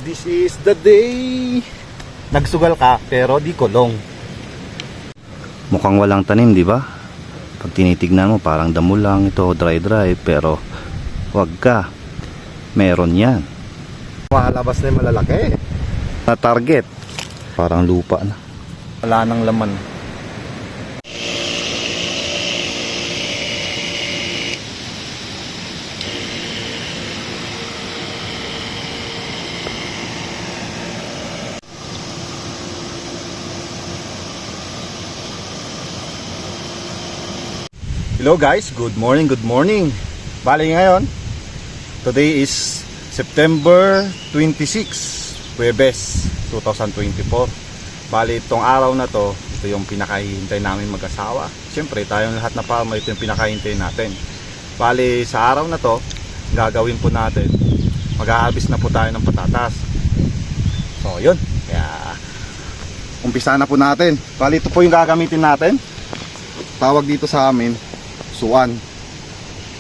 This is the day. Nagsugal ka pero di kulong. Mukhang walang tanim, di ba? Pag tinitignan mo parang damo lang ito, dry pero wag ka. Meron 'yan. Malabas na yung malalaki. Na target. Parang lupa na. Wala nang laman. Hello guys, good morning. Bali ngayon, today is September 26, Huwebes 2024. Bali itong araw na to, ito yung pinakahihintay namin mag-asawa. Siyempre tayong lahat na farmer, ito yung pinakahihintay natin. Bali sa araw na to, gagawin po natin, mag-harvest na po tayo ng patatas. So yun, kaya umpisa na po natin. Bali ito po yung gagamitin natin. Tawag dito sa amin suwan.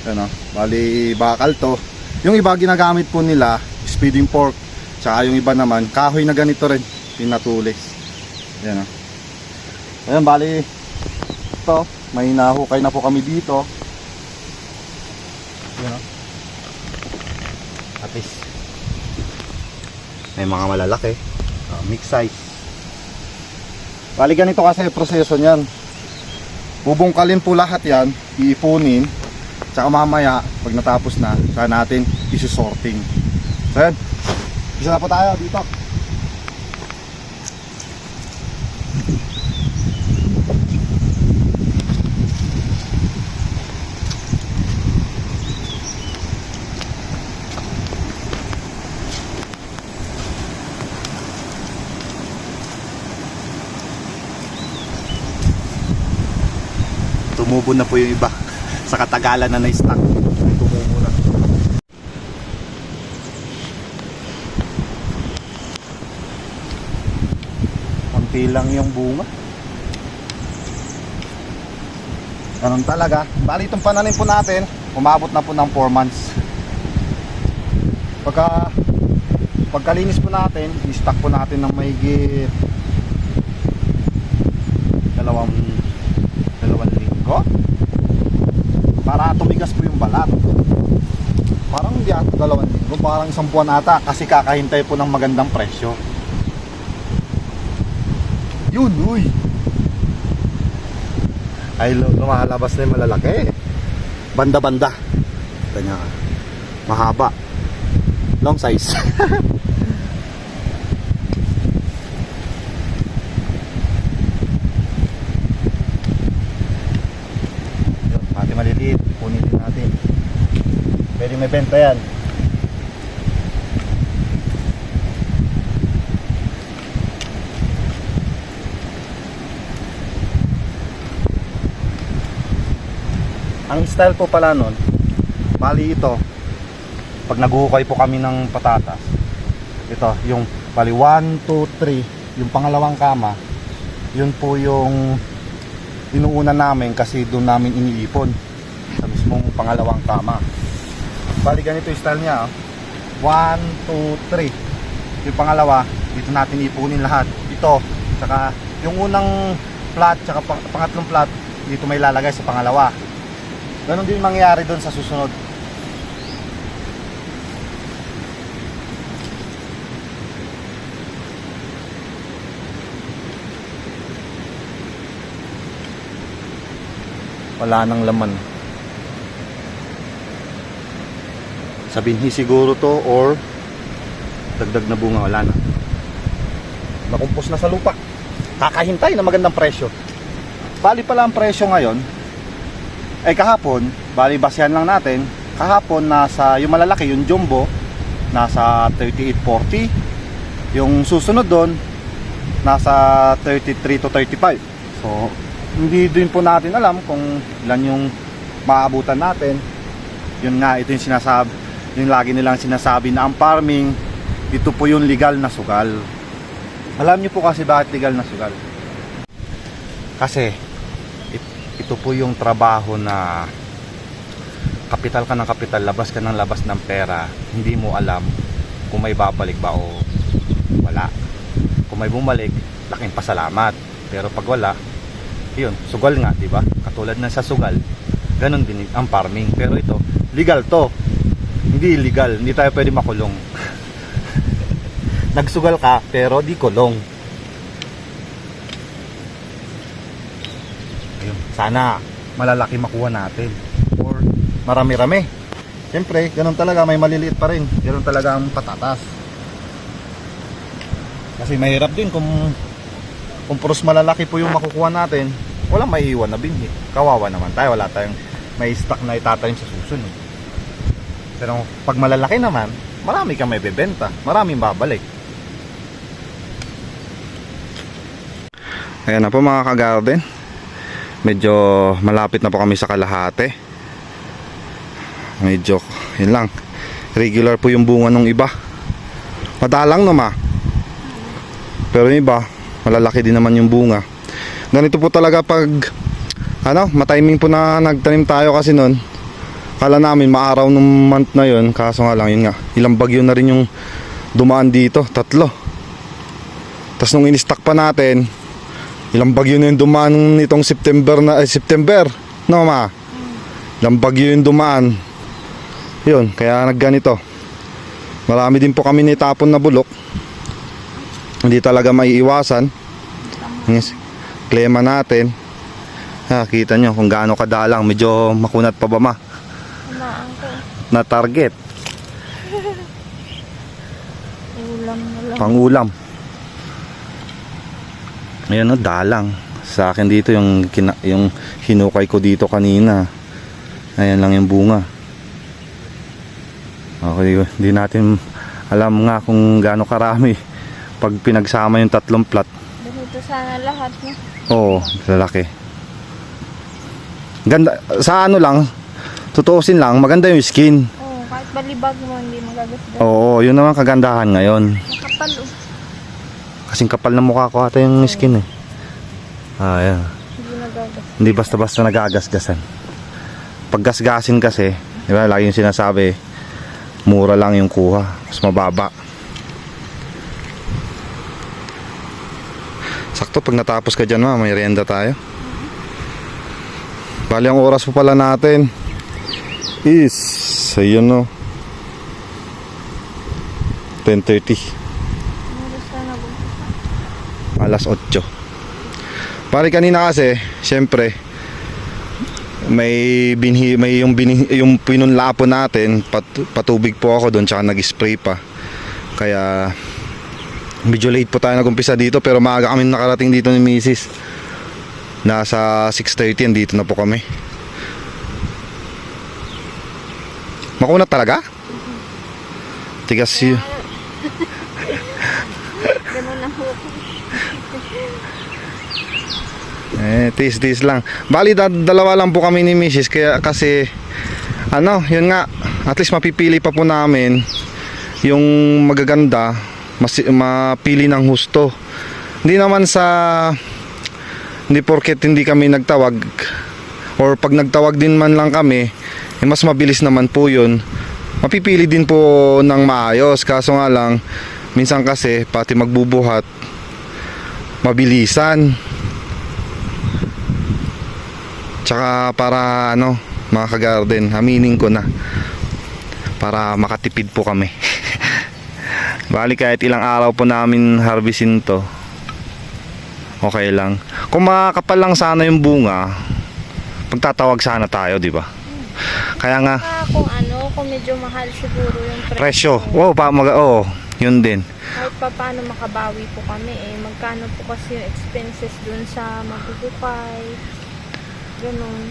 Ano, bali bakal to. Yung iba ginagamit po nila speeding fork. Tsaka yung iba naman kahoy na ganito rin, pinatulis. Yan o. Ayan, bali ito, may nahukay na po kami dito. Yan o. At least may mga malalaki, mix size. Bali ganito kasi proseso niyan. Bubungkalin po lahat yan, iipunin, tsaka mamaya pag natapos na, saka natin isusorting. So yan, isa na po tayo dito. Tumubo na po yung iba sa katagalan na na-stock. Tumubo na. Konti lang yung bunga. Ganun talaga. Bali itong pananim po natin, umabot na po ng 4 months. Pagkalinis po natin, i-stock po natin ng mahigit dalawang linggo para tumigas po yung balat. Parang hindi ata 2 linggo, parang 1 buwan ata, kasi kakahintay po ng magandang presyo. Yun, uy, ay lumalabas na yung malalaki. Banda-banda. Kanya mahaba, long size. Maliliit, kunin din natin. Pwede may benta yan. Ang style po pala nun, bali ito, pag naguhukay po kami ng patatas, ito yung bali 1, 2, 3, yung pangalawang kama, yun po yung inuuna namin kasi doon namin iniipon sa mismong pangalawang kama. Bali ganito yung style niya, 1, 2, 3. Yung pangalawa, dito natin ipunin lahat. Ito, saka yung unang plat, saka pangatlong plat, dito may lalagay sa pangalawa. Ganon din mangyayari doon sa susunod. Wala nang laman. Sabinhi siguro to or dagdag na bunga, wala na. Nakumpos na sa lupa. Kakahintay na magandang presyo. Bali pala ang presyo ngayon ay kahapon, bali basehan lang natin, kahapon nasa yung malalaki, yung jumbo nasa 38.40. Yung susunod doon nasa 33 to 35. So hindi din po natin alam kung ilan yung maabutan natin. Yun nga, ito yung sinasabi, yung lagi nilang sinasabi na ang farming, ito po yung legal na sugal. Alam niyo po kasi bakit legal na sugal? Kasi ito po yung trabaho na kapital ka ng kapital, labas ka ng labas ng pera, hindi mo alam kung may babalik ba o kung may bumalik, laking pasalamat. Pero pag wala, yun, sugal nga, di ba? Katulad ng sa sugal, ganun din ang farming. Pero ito, legal to. Hindi illegal, hindi tayo pwede makulong. Nagsugal ka, pero di kulong. Ayun, sana malalaki makuha natin. Or marami-rami. Siyempre, ganun talaga, may maliliit pa rin. Ganun talaga ang patatas. Kasi mahirap din kung puros malalaki po yung makukuha natin, walang maiiwan na binhi. Kawawa naman tayo, wala tayong may stock na itatanim sa susunod. Pero pag malalaki naman, marami kang may bebenta, maraming babalik. Ayan na po mga ka-garden, medyo malapit na po kami sa kalahati. Medyo, yun lang, regular po yung bunga ng iba. Madalang naman, pero yung iba malalaki din naman yung bunga. Ganito po talaga pag matiming po na nagtanim tayo, kasi nun kala namin maaraw nung month na yun, kaso nga lang yun nga, ilang bagyo na rin yung dumaan dito, 3. Tapos nung in-stock pa natin, ilang bagyo na yung dumaan nitong September, no ma? Ilang bagyo yung dumaan. Yun, kaya nagganito. Marami din po kami nitapon na bulok. Hindi talaga maiiwasan. Yes. Klema natin. Kita nyo kung gaano kadalang. Medyo makunat pa ba ma? Na target. Ulam na lang. Pangulam. Ayan o, dalang. Sa akin dito yung hinukay ko dito kanina. Ayan lang yung bunga. Okay, hindi natin alam nga kung gaano karami pag pinagsama yung 3 plat. Ganito sana lahat, no? Oo, lalaki. Ganda, sa lang, tutuusin lang, maganda yung skin. Oo, kahit balibag mo, hindi magagasgas. Oo, yun naman kagandahan ngayon. Nakapal, oh. Kasing kapal na mukha ko ata yung skin eh. Ayan. Hindi nagagas. Hindi basta-basta nagagasgasan. Pag gasgasin kasi, di ba, lagi yung sinasabi, mura lang yung kuha, mas mababa. Sakto pag natapos ka dyan, may merienda tayo. Bali ang oras po pala natin is, ayun no, 10:30. Alas 8. Pare kanina kasi, syempre, may yung pinunla po natin, patubig po ako doon, tsaka nag-spray pa. Kaya medyo late po tayo nag-umpisa dito, pero maaga kami nakarating dito ni Mrs. Nasa 6:30 dito na po kami. Makunat talaga? Tigas yun. Ganun na ho. Tis lang. Bali dalawa lang po kami ni Mrs. Kaya kasi yun nga, at least mapipili pa po namin yung magaganda, mapili ng husto. Hindi porket hindi kami nagtawag, or pag nagtawag din man lang kami, mas mabilis naman po yun. Mapipili din po ng maayos, kaso nga lang minsan kasi pati magbubuhat mabilisan. Tsaka para mga ka-garden, aminin ko na, para makatipid po kami. Bali kahit ilang araw po namin harvestin to, okay lang. Kung makakapal lang sana yung bunga, pagtatawag sana tayo, di ba? Kaya nga Kung medyo mahal siguro yung presyo. Yun din. Kahit pa paano makabawi po kami magkano po kasi yung expenses dun sa magbubukay. Ganun.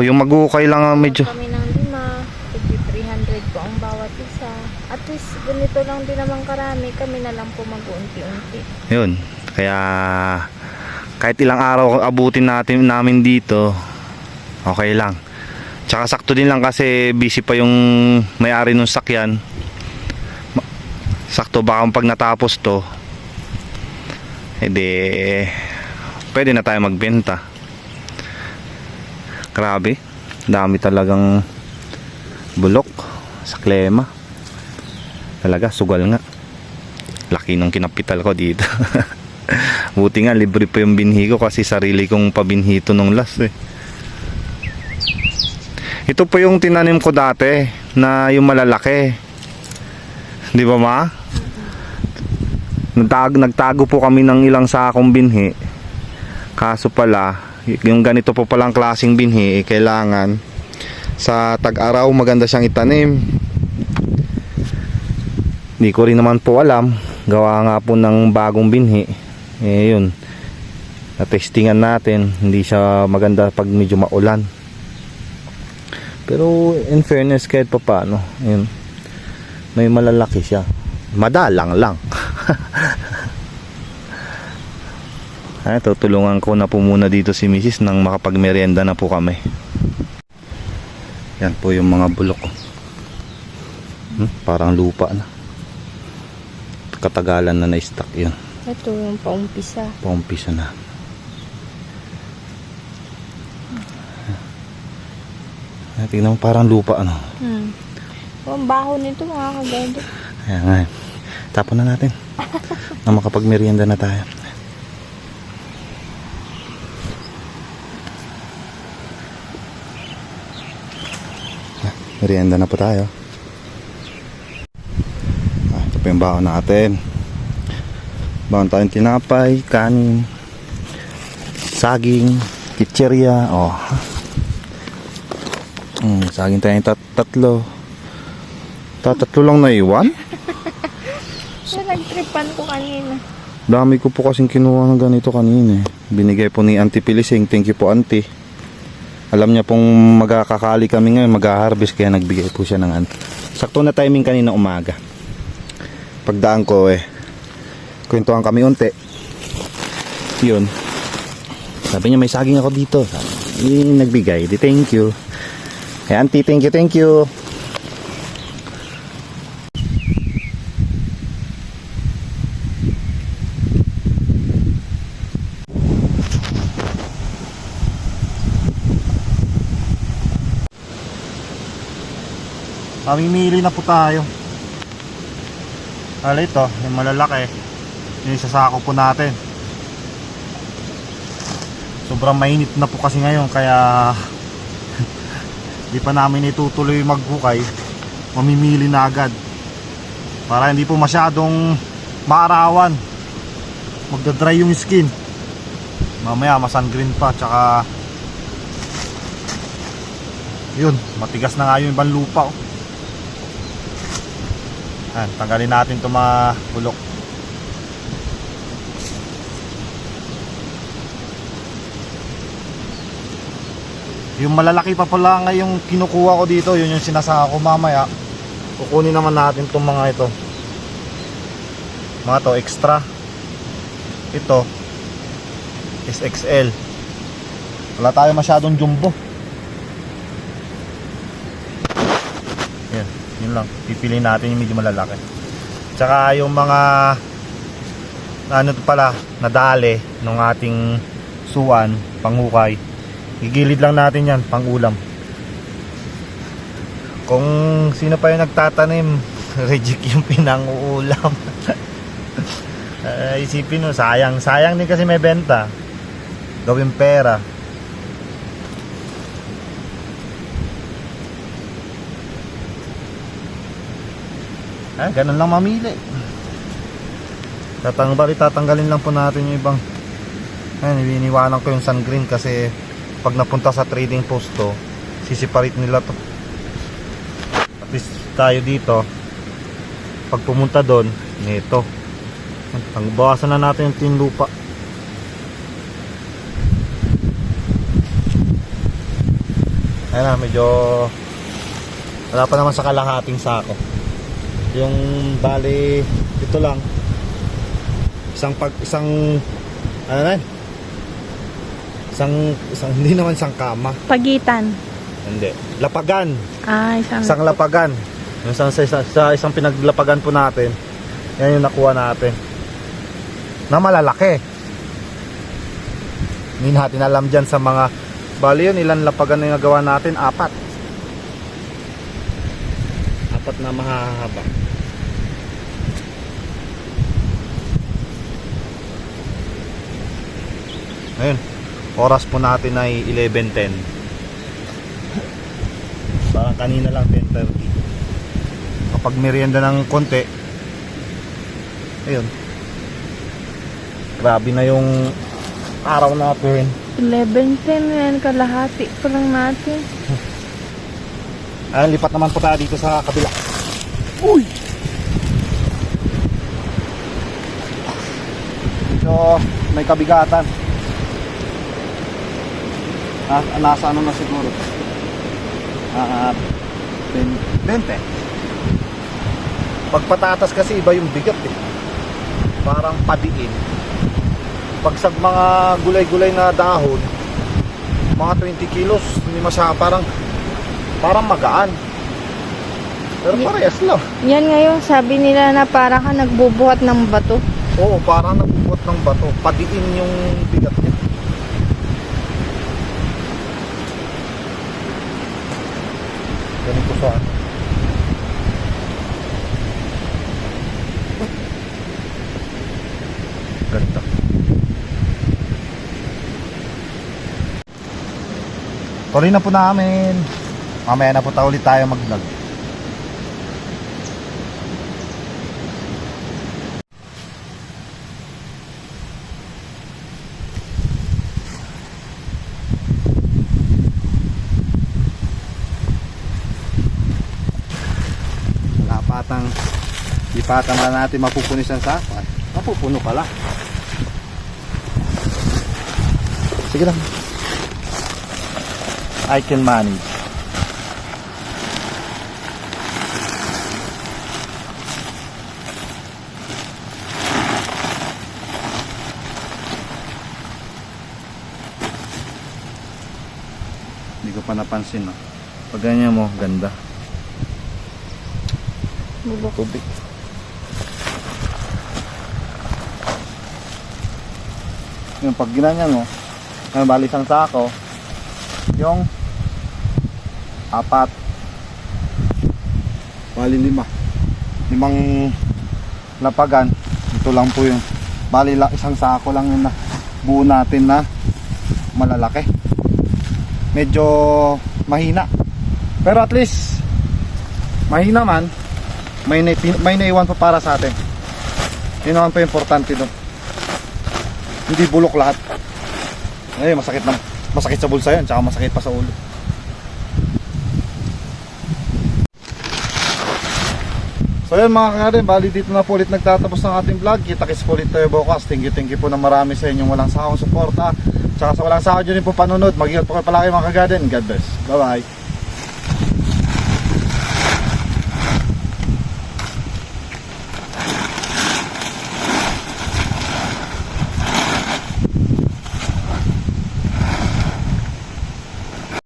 Yung mag-uukay lang medyo. Kami ng 5, 300 po ang bawat isa. At least ganito lang din naman karami, kami na lang po mag-unti-unti. Yun. Kaya kahit ilang araw abutin namin dito, okay lang. Tsaka sakto din lang kasi busy pa yung may-ari ng sakyan. Sakto baka pag natapos to, pwede na tayo magbenta. Grabe, dami talagang bulok sa klema. Talaga, sugal nga. Laki ng kinapital ko dito. Buti nga libre pa yung binhi ko kasi sarili kong pabinhi to nung last eh. Ito po yung tinanim ko dati na yung malalaki. Di ba ma? Nagtago po kami ng ilang sakong binhi. Kaso pala, yung ganito po palang klaseng binhi, kailangan sa tag-araw maganda siyang itanim. Hindi ko rin naman po alam. Gawa nga po ng bagong binhi. Eh yun. Na-testingan natin. Hindi siya maganda pag medyo maulan. Pero in fairness kahit pa paano. Yun. May malalaki siya. Madalang lang. Ay, tutulungan ko na po muna dito si Mrs. nang makapagmerienda na po kami. Yan po yung mga bulok. Parang lupa na. Katagalan na na-stock yun. Ito yung paumpisa. Paumpisa na. Tingnan mo parang lupa ano. Ang baho nito mga kagado. Ayan nga. Tapon na natin. Na makapagmerienda na tayo. Merienda na po tayo. Ito po yung baon natin. Baon tayong tinapay, kanin, saging, kitcherya. Oh. Saging tayong tatlo. Tatlo lang na iwan? So, nagtripan ko kanina. Dami ko po kasing kinuha ng ganito kanina. Binigay po ni Auntie Pilising. Thank you po Auntie. Alam niya pong magkakakali kami ngayon, mag-harvest, kaya nagbigay po siya ng sakto na timing kanina umaga. Pagdaan ko kwentuhan kami unti. Yun. Sabi niya may saging ako dito. Nagbigay. Thank you. Hey Auntie, thank you. Mamimili na po tayo. Ito, yung malalaki. Yung isasako po natin. Sobrang mainit na po kasi ngayon, kaya di pa namin itutuloy maghukay. Mamimili na agad para hindi po masyadong maarawan, magdadry yung skin. Mamaya masungreen pa, tsaka yun, matigas na nga yung ibang lupa. Tanggalin natin itong mga bulok. Yung malalaki pa pala ngayong kinukuha ko dito, yun yung sinasaka ko mamaya. Kukunin naman natin itong mga ito. Mga to extra. Ito is XL. Wala tayo masyadong jumbo. Yun lang, pipiliin natin yung medyo malalaki. Tsaka yung mga nadali ng ating suwan, panghukay, gigilid lang natin yan, pang ulam. Kung sino pa yung nagtatanim, reject yung pinang-uulam. Isipin mo, sayang din kasi may benta. Gawin pera. Ganun lang mamili. Tatanggalin lang po natin yung ibang. Iniwanan ko yung sun green kasi pag napunta sa trading post to, sisiparit nila to. At least tayo dito, pag pumunta doon, nito. Bawasan na natin yung tinlupa. Ayun na, medyo wala pa naman sa kalahating sako. Yung bali ito lang isang hindi naman isang kama, Pagitan. hindi, lapagan. Isang Lapagan. Yung isang pinaglapagan po natin, yan yung nakuha natin na malalaki. Hindi natin alam dyan sa mga bali yun, ilan lapagan na yung nagawa natin? 4 na mahahaba. Ayun, oras po natin ay 11:10. Parang kanina lang 10:30. Kapag merienda ng konti, ayun, grabe na yung araw natin. 11:10 yan, kalahati pa lang natin. Ayun, lipat naman po tayo dito sa kabila. Uy! Dito may kabigatan. Nasa ano na siguro? 20. Pag patatas kasi iba yung bigat eh. Parang padiin. Pag sa mga gulay-gulay na dahon, mga 20 kilos, hindi masya, parang magaan. Pero parehas lang. Yan ngayon, sabi nila na parang ka nagbubuhat ng bato. Oo, parang nabubuhat ng bato. Padiin yung bigat niya. Ganito sa ano. Ganda. Tuloy na po namin. Mamaya na po ulit tayo mag-vlog. Lipatan na natin mapupunis ang sako. Ay, mapupuno pala. Sige lang. I can manage. Hindi ko pa napansin, no? Pag ganyan mo, ganda. Bubok. Tubig. Yung pag ginanyan mo, bali isang sako, yung 4, bali 5, 5 lapagan. Ito lang po yung bali isang sako lang yung buo natin na malalaki. Medyo mahina, pero at least mahina man, may naiwan pa para sa atin. Yun naman pa importante doon. Hindi bulok lahat. Ay, masakit sa bulsa yan, tsaka masakit pa sa ulo. So yun mga kakarin, bali dito na po ulit nagtatapos ng ating vlog. Kita-kits po ulit tayo bukas. Thank you po na marami sa inyong walang sawang suporta. Tsaka sa walang sawang din po panunod. Mag-ingat po kayo palagi mga kagaden. God bless. Bye bye.